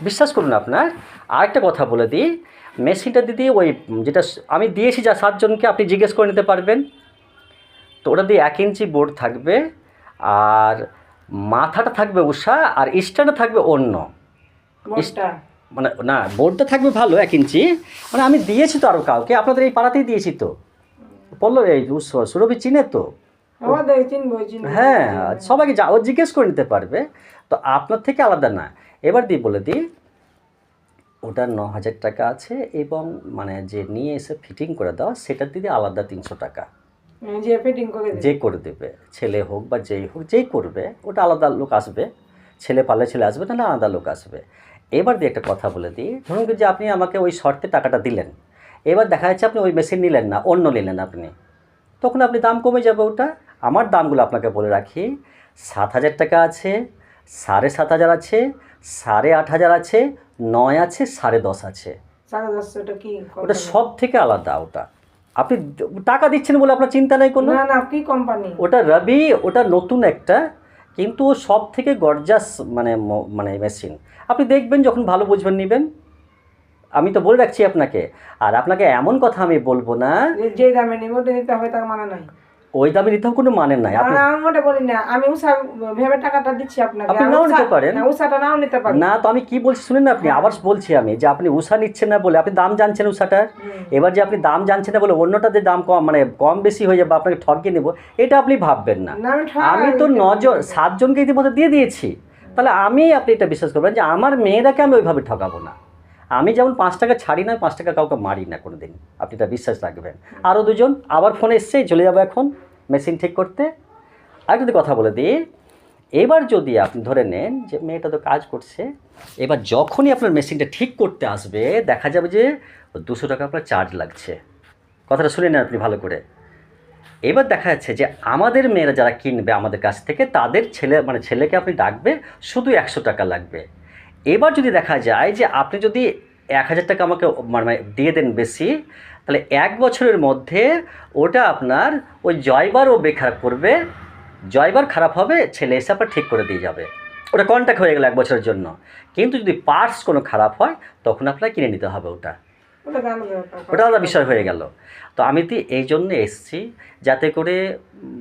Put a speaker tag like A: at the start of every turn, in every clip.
A: বিশ্বাস করুন আপনার। আরেকটা কথা বলে দিই, মেশিনটা দিদি ওই যেটা আমি দিয়েছি যা 7 জনকে, আপনি জিজ্ঞেস করে নিতে পারবেন। তো ওটা দিয়ে 1 ইঞ্চি বোর্ড থাকবে, আর মাথাটা থাকবে উষা, আর স্ট্যান্ডটা থাকবে অন্য।
B: বোর্ডটা
A: মানে না, বোর্ডটা থাকবে ভালো 1 ইঞ্চি, মানে আমি দিয়েছি তো আরও কাউকে, আপনাদের এই পাড়াতেই দিয়েছি তো। বললো এই সুরভি চিনে তো।
B: আমাদের চিনবো চিনবো।
A: হ্যাঁ, সবাইকে ও জিজ্ঞেস করে নিতে পারবে। তো আপনার থেকে আলাদা না। এবার বলে দিই, ওটার 9,000 টাকা আছে, এবং মানে যে নিয়ে এসে ফিটিং করে দেওয়া সেটার দিদি আলাদা 300 টাকা।
B: যে ফিটিং করে
A: যে করে দেবে, ছেলে হোক বা যেই হোক, যেই করবে ওটা আলাদা লোক আসবে। ছেলে পারলে ছেলে আসবে, নাহলে আলাদা লোক আসবে। এবার দিয়ে একটা কথা বলে দিই, ধরুন যে আপনি আমাকে ওই শর্তে টাকাটা দিলেন, এবার দেখা যাচ্ছে আপনি ওই মেশিন নিলেন না, অন্য নিলেন আপনি, তখন আপনি দাম কমে যাবে ওটা। আমার দামগুলো আপনাকে বলে রাখি, 7,000 টাকা আছে, 7,500 আছে, 8,500 আছে, 9 আছে, 10.5 আছে।
B: 10.5 কি
A: ওটা সব থেকে আলাদা। ওটা আপনি টাকা দিচ্ছেন বলে আপনার চিন্তা নেই কোনো।
B: না না, কি কোম্পানি?
A: ওটা রবি, ওটা নতুন একটা, কিন্তু ও সব থেকে গর্জাস মানে মানে মেশিন। আপনি দেখবেন যখন ভালো বুঝবেন নেবেন। আমি তো বলে রাখছি আপনাকে। আর আপনাকে এমন কথা আমি বলবো না
B: যে দামে নিব ওটা নিতে হবে, তার মানে নাই।
A: ওই দামে নিতেও কোনো মানে নাই। আপনি
B: আমি মোটে বলি না, আমি উষা ভেবে টাকাটা দিচ্ছি আপনাকে।
A: আপনি নাও নিতে পারেন।
B: উষাটা নাও নিতে পারেন
A: না, তো আমি কি বলছি শুনেন না আপনি, আবার বলছি আমি যে আপনি উষা নিচ্ছেন না বলে আপনি দাম জানছেন উষাটার। এবার যে আপনি দাম জানছেন না বলে অন্যটাতে দাম কম মানে কম বেশি হয়ে যাবে, আপনাকে ঠকিয়ে নেব, এটা আপনি ভাববেন না। আমি তো 7 জনকে ইতিমধ্যে দিয়ে দিয়েছি। তাহলে আপনি এটা বিশ্বাস করবেন যে আমার মেয়েরাকে আমি ওইভাবে ঠকাবো না। আমি যেমন 5 টাকা ছাড়ি না, 5 টাকা কাউকে মারি না কোনো দিন। আপনি এটা বিশ্বাস রাখবেন। আরও 2 জন আবার ফোনে এসছে, চলে যাবো এখন মেশিন ঠিক করতে। আর যদি কথা বলে দিই, এবার যদি আপনি ধরে নেন যে মেয়েটা তো কাজ করছে, এবার যখনই আপনার মেশিনটা ঠিক করতে আসবে, দেখা যাবে যে 200 টাকা আপনার চার্জ লাগছে। কথাটা শুনে নেন আপনি ভালো করে। এবার দেখা যাচ্ছে যে আমাদের মেয়েরা যারা কিনবে আমাদের কাছ থেকে, তাদের ছেলেকে আপনি ডাকবে, শুধু 100 টাকা লাগবে। এবার যদি দেখা যায় যে আপনি যদি 1,000 টাকা আমাকে মানে দিয়ে দেন বেশি, তাহলে 1 বছরের মধ্যে ওটা আপনার ওই জয়বার ও বেখার করবে, জয়বার খারাপ হবে, ছেলে এসে আপনার ঠিক করে দিয়ে যাবে। ওটা কন্ট্যাক্ট হয়ে গেল 1 বছরের জন্য। কিন্তু যদি পার্টস কোনো খারাপ হয়, তখন আপনার কিনে নিতে হবে ওটা। ওটা আলাদা বিষয় হয়ে গেল। তো আমি তো এই জন্যে এসছি, যাতে করে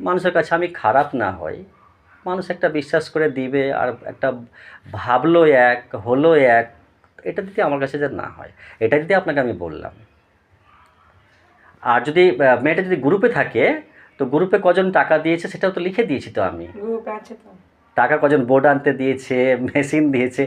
A: মানুষের কাছে আমি খারাপ না হই। মানুষ একটা বিশ্বাস করে দিবে, আর একটা ভাবলো এক, হলো এক, এটা দিতে আমার কাছে যে না হয়, এটা দিতে আপনাকে আমি বললাম। আর যদি মেয়েটা যদি গ্রুপে থাকে, তো গ্রুপে কজন টাকা দিয়েছে সেটাও তো লিখে দিয়েছি তো আমি।
B: গ্রুপে আছে তো।
A: টাকা কজন বোর্ড আনতে দিয়েছে, মেশিন দিয়েছে,